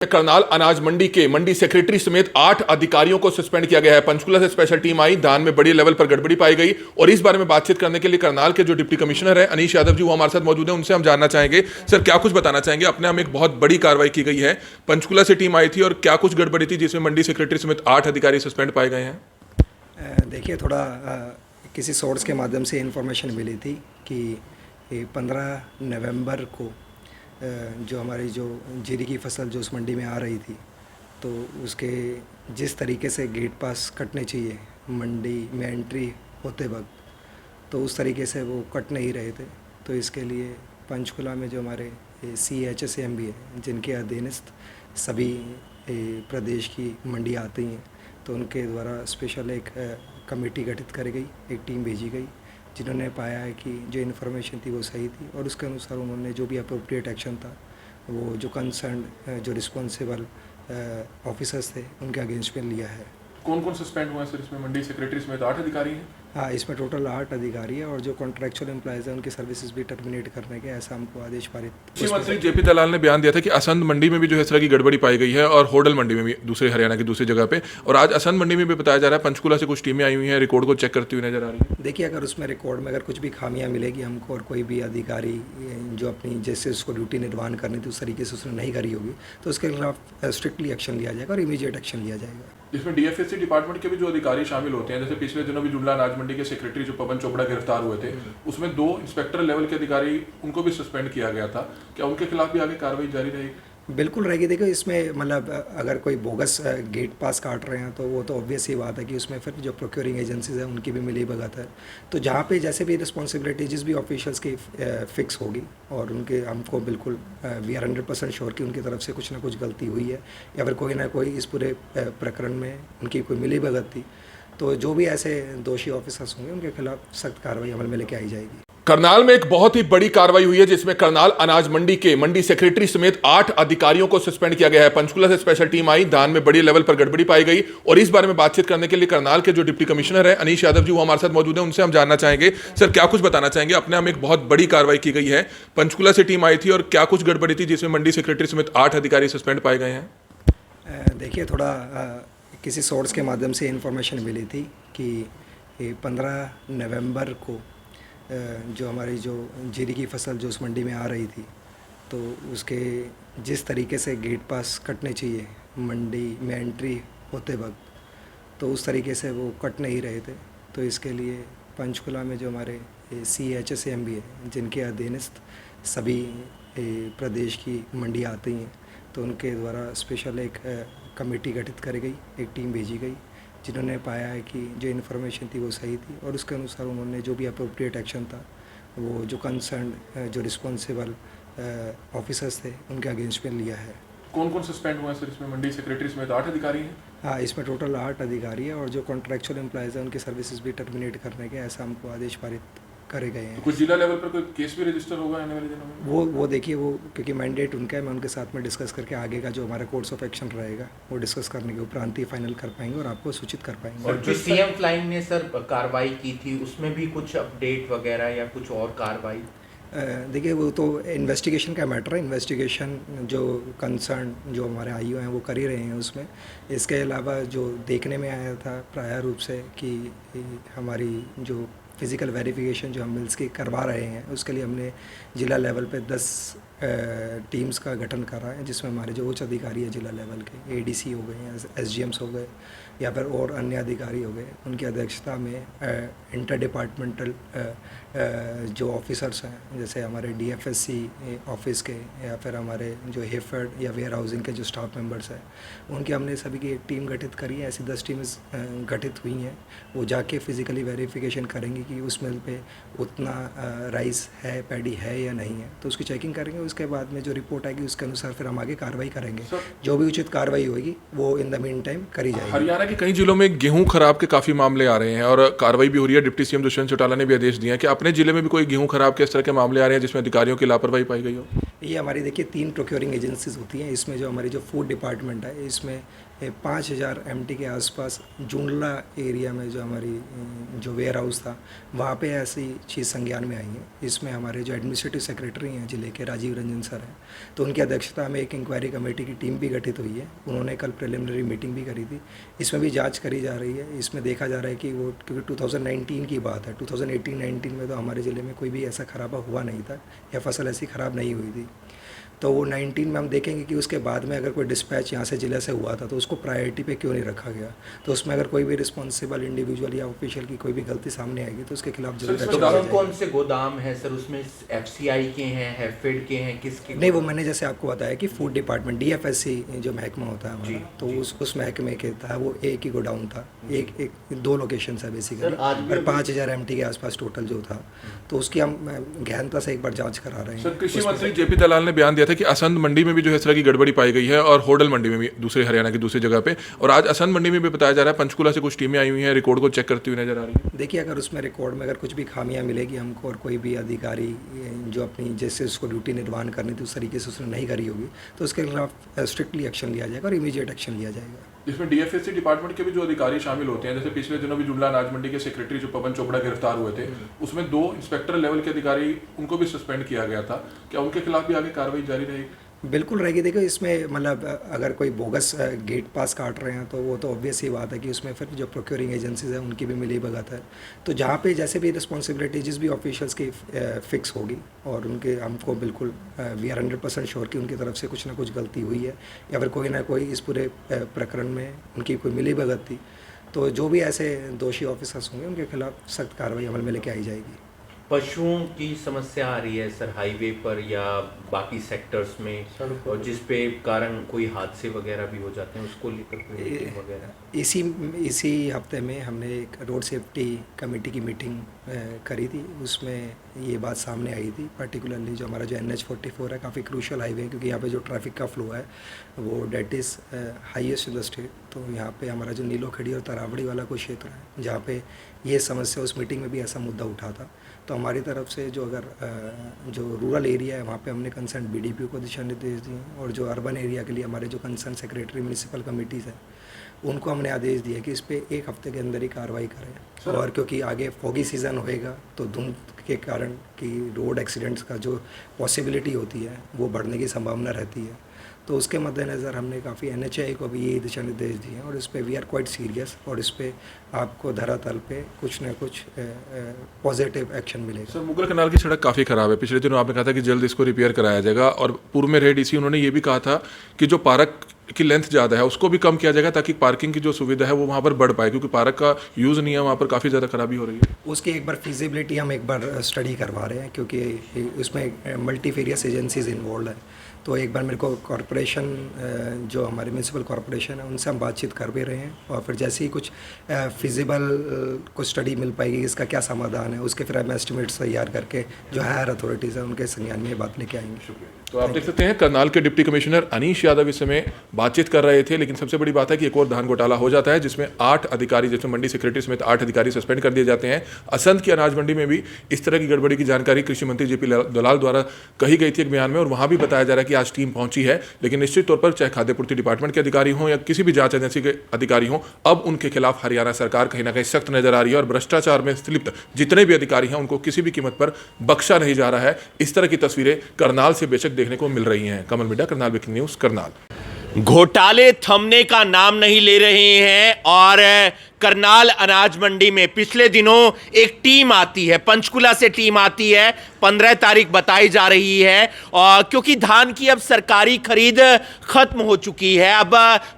करनाल अनाज मंडी के मंडी सेक्रेटरी समेत 8 अधिकारियों को सस्पेंड किया गया है। पंचकुला से स्पेशल टीम आई, धान में बड़ी लेवल पर गड़बड़ी पाई गई और इस बारे में बातचीत करने के लिए करनाल के जो डिप्टी कमिश्नर है अनीश यादव जी, वो हमारे साथ मौजूद हैं। उनसे हम जानना चाहेंगे, सर क्या कुछ बताना चाहेंगे? अपने हम एक बहुत बड़ी कार्रवाई की गई है, पंचकुला से टीम आई थी और क्या कुछ गड़बड़ी थी जिसमें मंडी सेक्रेटरी समेत 8 अधिकारी सस्पेंड पाए गए हैं? देखिए, थोड़ा किसी सोर्स के माध्यम से इन्फॉर्मेशन मिली थी कि 15 नवंबर को जो हमारी जो जीरी की फसल जो उस मंडी में आ रही थी, तो उसके जिस तरीके से गेट पास कटने चाहिए मंडी में एंट्री होते वक्त, तो उस तरीके से वो कट नहीं रहे थे। तो इसके लिए पंचकुला में जो हमारे CHSAMB है, जिनके अधीनस्थ सभी प्रदेश की मंडी आती हैं, तो उनके द्वारा स्पेशल एक कमेटी गठित करी गई, एक टीम भेजी गई, जिन्होंने पाया है कि जो इन्फॉर्मेशन थी वो सही थी और उसके अनुसार उन्होंने जो भी अप्रोप्रिएट एक्शन था, वो जो कंसर्न जो रिस्पॉन्सिबल ऑफिसर्स थे उनके अगेंस्ट में लिया है। कौन कौन सस्पेंड हुआ है सर? इसमें मंडी सेक्रेटरी समेत 8 अधिकारी हैं। हाँ, इसमें टोटल 8 अधिकारी है और जो कॉन्ट्रैक्चुअल एम्प्लॉयज़ हैं उनकी सर्विसेज भी टर्मिनेट करने के ऐसा हमको आदेश पारित। कृषि मंत्री JP दलाल ने बयान दिया था कि असंध मंडी में भी जो है इस तरह की गड़बड़ी पाई गई है और होडल मंडी में भी, दूसरे हरियाणा की दूसरी जगह पे, और आज असंध मंडी में भी बताया जा रहा है पंचकुला से कुछ टीमें आई हुई हैं, रिकॉर्ड को चेक करती हुई नजर आ रही है। देखिए, अगर उसमें रिकॉर्ड में अगर कुछ भी खामियां मिलेगी हमको और कोई भी अधिकारी जो अपनी जैसे उसको ड्यूटी निर्वहन करनी थी उस तरीके से उसने नहीं करी होगी, तो उसके खिलाफ स्ट्रिक्टली एक्शन लिया जाएगा और इमीडिएट एक्शन लिया जाएगा। जिसमें DFSC डिपार्टमेंट के भी जो अधिकारी शामिल होते हैं, जैसे पिछले दिनों भी जुमला अनाज मंडी के सेक्रेटरी जो पवन चोपड़ा गिरफ्तार हुए थे, उसमें 2 इंस्पेक्टर लेवल के अधिकारी, उनको भी सस्पेंड किया गया था। क्या उनके खिलाफ भी आगे कार्रवाई जारी रहेगी? बिल्कुल रहेगी। देखो, इसमें मतलब अगर कोई बोगस गेट पास काट रहे हैं तो वो तो ऑब्वियस ही बात है कि उसमें फिर जो प्रोक्योरिंग एजेंसीज हैं उनकी भी मिली भगत है। तो जहाँ पे जैसे भी रिस्पॉन्सिबिलिटी जिस भी ऑफिशियल्स की फिक्स होगी और उनके हमको बिल्कुल वी आर 100% श्योर कि उनकी तरफ से कुछ ना कुछ गलती हुई है या फिर कोई ना कोई इस पूरे प्रकरण में उनकी कोई मिली भगत थी, तो जो भी ऐसे दोषी ऑफिसर्स होंगे उनके खिलाफ सख्त कार्रवाई अमल में लेके आई जाएगी। करनाल में एक बहुत ही बड़ी कार्रवाई हुई है जिसमें करनाल अनाज मंडी के मंडी सेक्रेटरी समेत 8 अधिकारियों को सस्पेंड किया गया है। पंचकुला से स्पेशल टीम आई, धान में बड़ी लेवल पर गड़बड़ी पाई गई और इस बारे में बातचीत करने के लिए करनाल के जो डिप्टी कमिश्नर है अनीश यादव जी, वो हमारे साथ मौजूद हैं। उनसे हम जानना चाहेंगे, सर क्या कुछ बताना चाहेंगे? अपने हम एक बहुत बड़ी कार्रवाई की गई है, पंचकुला से टीम आई थी और क्या कुछ गड़बड़ी थी जिसमें मंडी सेक्रेटरी समेत 8 अधिकारी सस्पेंड पाए गए हैं? देखिए, थोड़ा किसी सोर्स के माध्यम से इन्फॉर्मेशन मिली थी कि 15 नवंबर को जो हमारी जो जीरी की फसल जो उस मंडी में आ रही थी, तो उसके जिस तरीके से गेट पास कटने चाहिए मंडी में एंट्री होते वक्त, तो उस तरीके से वो कट नहीं रहे थे। तो इसके लिए पंचकुला में जो हमारे CHSAMB है, जिनके अधीनस्थ सभी प्रदेश की मंडी आती हैं, तो उनके द्वारा स्पेशल एक कमेटी गठित करी गई, एक टीम भेजी गई, जिन्होंने पाया है कि जो इन्फॉर्मेशन थी वो सही थी और उसके अनुसार उन्होंने जो भी अप्रोप्रिएट एक्शन था, वो जो कंसर्न जो रिस्पॉन्सिबल ऑफिसर्स थे उनके अगेंस्ट में लिया है। कौन कौन सस्पेंड हुआ है सर? इसमें मंडी सेक्रेटरी समेत 8 अधिकारी हैं। हाँ, इसमें टोटल 8 अधिकारी है और जो कॉन्ट्रैक्चुअल एम्प्लॉयज़ हैं उनकी सर्विसेज भी टर्मिनेट करने के ऐसा हमको आदेश पारित करे गए हैं। तो कुछ जिला लेवल पर कोई केस भी रजिस्टर होगा आने वाले दिनों में? वो देखिए, वो क्योंकि मैंडेट उनका है, मैं उनके साथ में डिस्कस करके आगे का जो हमारा कोर्स ऑफ एक्शन रहेगा वो डिस्कस करने के उपरांत ही फाइनल कर पाएंगे और आपको सूचित कर पाएंगे। और जो CM फ्लाइंग ने सर कार्रवाई की थी, उसमें भी कुछ अपडेट वगैरह या कुछ और कार्रवाई? देखिए, वो तो इन्वेस्टिगेशन का मैटर है। इन्वेस्टिगेशन जो कंसर्न जो हमारे IO हैं वो कर ही रहे हैं उसमें। इसके अलावा जो देखने में आया था प्राय रूप से कि हमारी जो फिज़िकल वेरिफिकेशन जो हम मिल्स की करवा रहे हैं, उसके लिए हमने जिला लेवल पे 10 टीम्स का गठन करा है, जिसमें हमारे जो उच्च अधिकारी है जिला लेवल के, ADC हो गए, SGMs हो गए या फिर और अन्य अधिकारी हो गए, उनकी अध्यक्षता में इंटर डिपार्टमेंटल जो ऑफिसर्स हैं, जैसे हमारे DFSC ऑफिस के या फिर हमारे जो हेफर्ड या वेयर हाउसिंग के जो स्टाफ मेंबर्स हैं, उनकी हमने सभी की एक टीम गठित करी है। ऐसी 10 टीम्स गठित हुई हैं। वो जाके फिज़िकली वेरिफिकेशन करेंगी कि उस मिल पे उतना राइस है, पैडी है या नहीं है, तो उसकी चेकिंग करेंगे। उसके बाद में जो रिपोर्ट आएगी उसके अनुसार फिर हम आगे कार्रवाई करेंगे। जो भी उचित कार्रवाई होगी वो इन द मीन टाइम करी जाएगी। हरियाणा के कई जिलों में गेहूं खराब के काफी मामले आ रहे हैं और कार्रवाई भी हो रही है। डिप्टी CM दुष्यंत चौटाला ने भी आदेश दिया है कि अपने जिले में भी कोई गेहूं खराब के इस तरह के मामले आ रहे हैं जिसमें अधिकारियों की लापरवाही पाई गई हो? ये हमारी देखिए 3 प्रोक्योरिंग एजेंसीज होती हैं। इसमें जो हमारी जो फूड डिपार्टमेंट है, इसमें 5000 MT के आसपास जुंडला एरिया में जो हमारी जो वेयर हाउस था, वहाँ पे ऐसी चीज़ संज्ञान में आई है। इसमें हमारे जो एडमिनिस्ट्रेटिव सेक्रेटरी हैं जिले के, राजीव रंजन सर हैं, तो उनकी अध्यक्षता में एक इंक्वायरी कमेटी की टीम भी गठित हुई है। उन्होंने कल प्रिलिमिनरी मीटिंग भी करी थी। इसमें भी जाँच करी जा रही है। इसमें देखा जा रहा है कि वो, क्योंकि 2019 की बात है, 2018-19 में तो हमारे ज़िले में कोई भी ऐसा खराबा हुआ नहीं था या फसल ऐसी ख़राब नहीं हुई थी। तो वो 19 में हम देखेंगे कि उसके बाद में अगर कोई डिस्पैच यहाँ से ज़िले से हुआ था तो उसको प्रायोरिटी पे क्यों नहीं रखा गया। तो उसमें अगर कोई भी रिस्पॉन्सिबल इंडिविजुअल या ऑफिशियल की कोई भी गलती सामने आएगी तो उसके खिलाफ जरूर तो कौन कौन से गोदाम है सर उसमें? FCI के हैं, हैफेड के हैं, किसके? नहीं, वो मैंने जैसे आपको बताया कि फूड डिपार्टमेंट DFSC जो महकमा होता है हमारा, तो उस महकमे के था वो एक ही गोडाउन था। एक 2 लोकेशन है बेसिकली, और 5000 MT के आसपास टोटल जो था। तो उसकी हम गहनता से एक बार जाँच करा रहे हैं। सर, कृषि मंत्री JP दलाल ने बयान दिया था कि असंध मंडी में भी जो है इस तरह की गड़बड़ी पाई गई है और होडल मंडी में भी, दूसरे हरियाणा की दूसरी जगह पे, और आज असंध मंडी में भी बताया जा रहा है पंचकुला से कुछ टीमें आई हुई हैं, रिकॉर्ड को चेक करती हुई नजर आ रही है। देखिए, अगर उसमें रिकॉर्ड में अगर कुछ भी खामियां मिलेगी हमको, और कोई भी अधिकारी जो अपनी जैसे उसको ड्यूटी निर्वहन करनी थी उस तरीके से उसने नहीं करी होगी तो उसके खिलाफ स्ट्रिक्टली एक्शन लिया जाएगा और इमीडिएट एक्शन लिया जाएगा। इसमें DFSC डिपार्टमेंट के भी जो अधिकारी शामिल होते हैं, जैसे पिछले दिनों भी जुमला अनाज मंडी के सेक्रेटरी जो पवन चोपड़ा गिरफ्तार हुए थे, उसमें 2 इंस्पेक्टर लेवल के अधिकारी, उनको भी सस्पेंड किया गया था। क्या उनके खिलाफ भी आगे कार्रवाई जारी रहेगी? बिल्कुल रहेगी। देखो, इसमें मतलब अगर कोई बोगस गेट पास काट रहे हैं तो वो तो ऑब्वियस ही बात है कि उसमें फिर जो प्रोक्योरिंग एजेंसीज हैं उनकी भी मिली भगत है। तो जहाँ पे जैसे भी रिस्पॉन्सिबिलिटी जिस भी ऑफिशियल्स की फिक्स होगी और उनके, हमको बिल्कुल वी आर 100% श्योर कि उनकी तरफ से कुछ ना कुछ गलती हुई है या फिर कोई ना कोई इस पूरे प्रकरण में उनकी कोई मिली भगत थी, तो जो भी ऐसे दोषी ऑफिसर्स होंगे उनके खिलाफ सख्त कार्रवाई अमल में लेके आई जाएगी। पशुओं की समस्या आ रही है सर हाईवे पर या बाकी सेक्टर्स में, और जिस पे कारण कोई हादसे वगैरह भी हो जाते हैं, उसको लेकर कोई मीटिंग वगैरह? इसी हफ्ते में हमने एक रोड सेफ्टी कमेटी की मीटिंग करी थी। उसमें ये बात सामने आई थी, पर्टिकुलरली जो हमारा जो NH-44 है, काफ़ी क्रूशियल हाईवे है क्योंकि यहाँ पे जो ट्रैफिक का फ्लो है वो that is highest in the state. तो यहाँ पे हमारा जो नीलोखड़ी और तरावड़ी वाला कोई क्षेत्र है जहाँ पे ये समस्या, उस मीटिंग में भी ऐसा मुद्दा उठा था। तो हमारी तरफ से जो अगर जो रूरल एरिया है वहाँ पे हमने कंसर्न BDPO को दिशा निर्देश दिए, और जो अर्बन एरिया के लिए हमारे जो कंसर्न सेक्रेटरी म्यूनिसिपल कमिटीज़ हैं उनको हमने आदेश दिया कि इस पे 1 हफ्ते के अंदर ही कार्रवाई करें। और क्योंकि आगे फॉगी सीज़न होएगा तो धुंध के कारण कि रोड एक्सीडेंट्स का जो पॉसिबिलिटी होती है वो बढ़ने की संभावना रहती है। तो उसके मद्देनज़र हमने काफ़ी NHAI को भी ये दिशा निर्देश दिए हैं और इस पे वी आर क्वाइट सीरियस, और इस पे आपको धरातल पे कुछ ना कुछ पॉजिटिव एक्शन मिलेगा। सर, मुगल कनाल की सड़क काफ़ी ख़राब है। पिछले दिनों आपने कहा था कि जल्द इसको रिपेयर कराया जाएगा, और पूर्व में रहे DC उन्होंने ये भी कहा था कि जो पार्क की लेंथ ज़्यादा है उसको भी कम किया जाएगा ताकि पार्किंग की जो सुविधा है वो वहाँ पर बढ़ पाए, क्योंकि पार्क का यूज़ नहीं है, वहाँ पर काफ़ी ज़्यादा खराबी हो रही है। उसकी एक बार फिजिबिलिटी हम एक बार स्टडी करवा रहे हैं क्योंकि उसमें मल्टीफेरियस एजेंसीज इन्वॉल्व है। तो एक बार मेरे को कॉरपोरेशन, जो हमारे म्यूनसिपल कॉरपोरेशन है, उनसे हम बातचीत कर भी रहे हैं, और फिर जैसे ही कुछ फिजिबल कुछ स्टडी मिल पाएगी इसका क्या समाधान है, उसके फिर हम एस्टिमेट्स तैयार करके जो हायर अथॉरिटीज़ हैं उनके संज्ञान में ये बात लेके आएंगे। तो आप देख सकते हैं करनाल के डिप्टी कमिश्नर अनीश यादव इस समय बातचीत कर रहे थे, लेकिन सबसे बड़ी बात है कि एक और धान घोटाला हो जाता है जिसमें 8 अधिकारी, जिसमें मंडी सेक्रेटरी समेत 8 अधिकारी सस्पेंड कर दिए जाते हैं। असंध की अनाज मंडी में भी इस तरह की गड़बड़ी की जानकारी कृषि मंत्री JP दलाल द्वारा कही गई थी एक बयान में, और वहां भी बताया जा रहा है कि आज टीम पहुंची है, लेकिन निश्चित तौर पर चाहे खाद्य पूर्ति डिपार्टमेंट के अधिकारी हों या किसी भी जांच एजेंसी के अधिकारी हों, अब उनके खिलाफ हरियाणा सरकार कहीं ना कहीं सख्त नजर आ रही है, और भ्रष्टाचार में लिप्त जितने भी अधिकारी हैं उनको किसी भी कीमत पर बख्शा नहीं जा रहा है। इस तरह की तस्वीरें करनाल से बेशक देखने को मिल रही हैं। कमल मिड्डा, करनाल ब्रेकिंग न्यूज, करनाल। घोटाले थमने का नाम नहीं ले रहे हैं, और करनाल अनाज मंडी में पिछले दिनों एक टीम आती है, पंचकुला से टीम आती है, 15 तारीख बताई जा रही है, और क्योंकि धान की अब सरकारी खरीद खत्म हो चुकी है, अब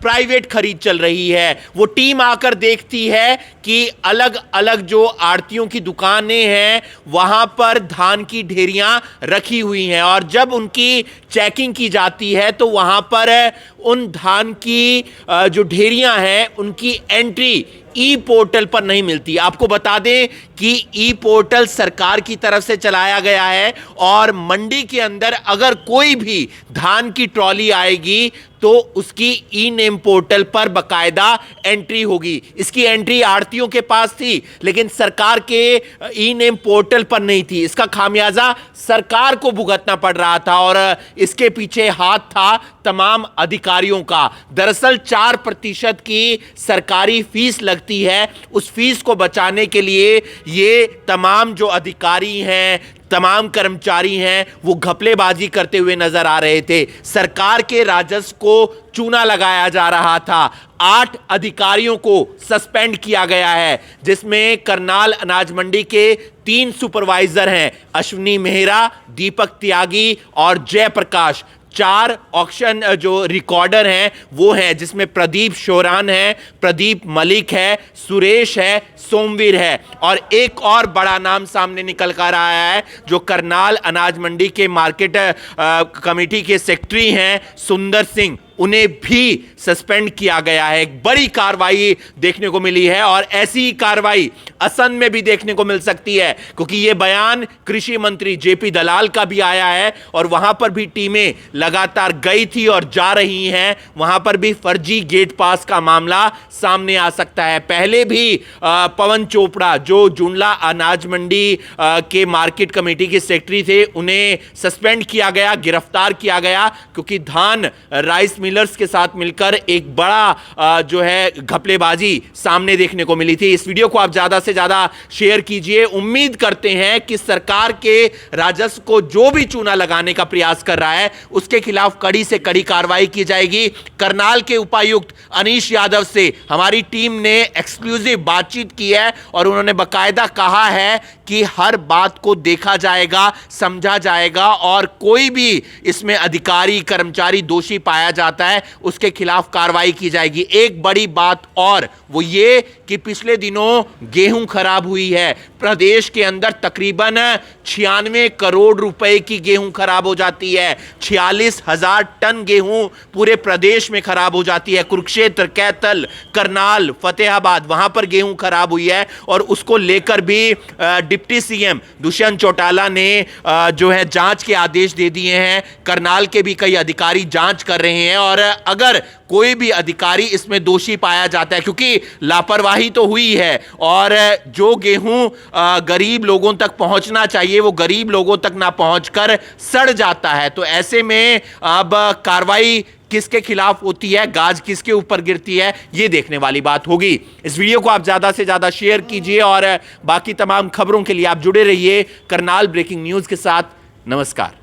प्राइवेट खरीद चल रही है। वो टीम आकर देखती है कि अलग अलग जो आड़तियों की दुकानें हैं वहां पर धान की ढेरियां रखी हुई हैं, और जब उनकी चेकिंग की जाती है तो वहां पर उन धान की जो ढेरियां हैं उनकी एंट्री ई पोर्टल पर नहीं मिलती। आपको बता दें कि ई पोर्टल सरकार की तरफ से चलाया गया है और मंडी के अंदर अगर कोई भी धान की ट्रॉली आएगी तो उसकी ई नेम पोर्टल पर बकायदा एंट्री होगी। इसकी एंट्री आड़तियों के पास थी, लेकिन सरकार के ई नेम पोर्टल पर नहीं थी। इसका खामियाजा सरकार को भुगतना पड़ रहा था और इसके पीछे हाथ था तमाम अधिकारियों का। दरअसल 4% की सरकारी फीस लगती है, उस फीस को बचाने के लिए ये तमाम जो अधिकारी हैं, तमाम कर्मचारी हैं, वो घपलेबाजी करते हुए नजर आ रहे थे। सरकार के राजस्व को चूना लगाया जा रहा था। 8 अधिकारियों को सस्पेंड किया गया है, जिसमें करनाल अनाज मंडी के 3 सुपरवाइजर हैं, अश्विनी मेहरा, दीपक त्यागी और जयप्रकाश। 4 ऑक्शन जो रिकॉर्डर हैं वो हैं, जिसमें प्रदीप शोरान है, प्रदीप मलिक है, सुरेश है, सोमवीर है और एक और बड़ा नाम सामने निकल कर आया है जो करनाल अनाज मंडी के मार्केट कमेटी के सेक्रेटरी हैं, सुंदर सिंह। उन्हें भी सस्पेंड किया गया है। एक बड़ी कार्रवाई देखने को मिली है और ऐसी ही कार्रवाई असम में भी देखने को मिल सकती है, क्योंकि यह बयान कृषि मंत्री जेपी दलाल का भी आया है और वहां पर भी टीमें लगातार गई थी और जा रही हैं। वहां पर भी फर्जी गेट पास का मामला सामने आ सकता है। पहले भी पवन चोपड़ा जो जुंडला अनाज मंडी के मार्केट कमेटी के सेक्रेटरी थे, उन्हें सस्पेंड किया गया, गिरफ्तार किया गया, क्योंकि धान राइस मिलर्स के साथ मिलकर एक बड़ा जो है घपलेबाजी सामने देखने को मिली थी। इस वीडियो को आप ज्यादा से ज्यादा शेयर कीजिए। उम्मीद करते हैं कि सरकार के राजस्व को जो भी चूना लगाने का प्रयास कर रहा है उसके खिलाफ कड़ी से कड़ी कार्रवाई की जाएगी। करनाल के उपायुक्त अनीश यादव से हमारी टीम ने एक्सक्लूसिव बातचीत की है और उन्होंने बकायदा कहा है कि हर बात को देखा जाएगा, समझा जाएगा और कोई भी इसमें अधिकारी कर्मचारी दोषी पाया जाता है उसके खिलाफ कार्रवाई की जाएगी। एक बड़ी बात और वो ये कि पिछले दिनों गेहूं खराब हुई है। प्रदेश के अंदर तकरीबन 96 करोड़ रुपए की गेहूं खराब हो जाती है। 46,000 टन गेहूं पूरे प्रदेश में खराब हो जाती है। कुरुक्षेत्र, कैथल, करनाल, फतेहाबाद, वहां पर गेहूं खराब हुई है और उसको लेकर भी डिप्टी सीएम दुष्यंत चौटाला ने जो है जांच के आदेश दे दिए हैं। करनाल के भी कई अधिकारी जांच कर रहे हैं और अगर कोई भी अधिकारी इसमें दोषी पाया जाता है, क्योंकि लापरवाही तो हुई है और जो गेहूं गरीब लोगों तक पहुंचना चाहिए वो गरीब लोगों तक ना पहुंचकर सड़ जाता है, तो ऐसे में अब कार्रवाई किसके खिलाफ होती है, गाज किसके ऊपर गिरती है, यह देखने वाली बात होगी। इस वीडियो को आप ज्यादा से ज्यादा शेयर कीजिए और बाकी तमाम खबरों के लिए आप जुड़े रहिए करनाल ब्रेकिंग न्यूज के साथ। नमस्कार।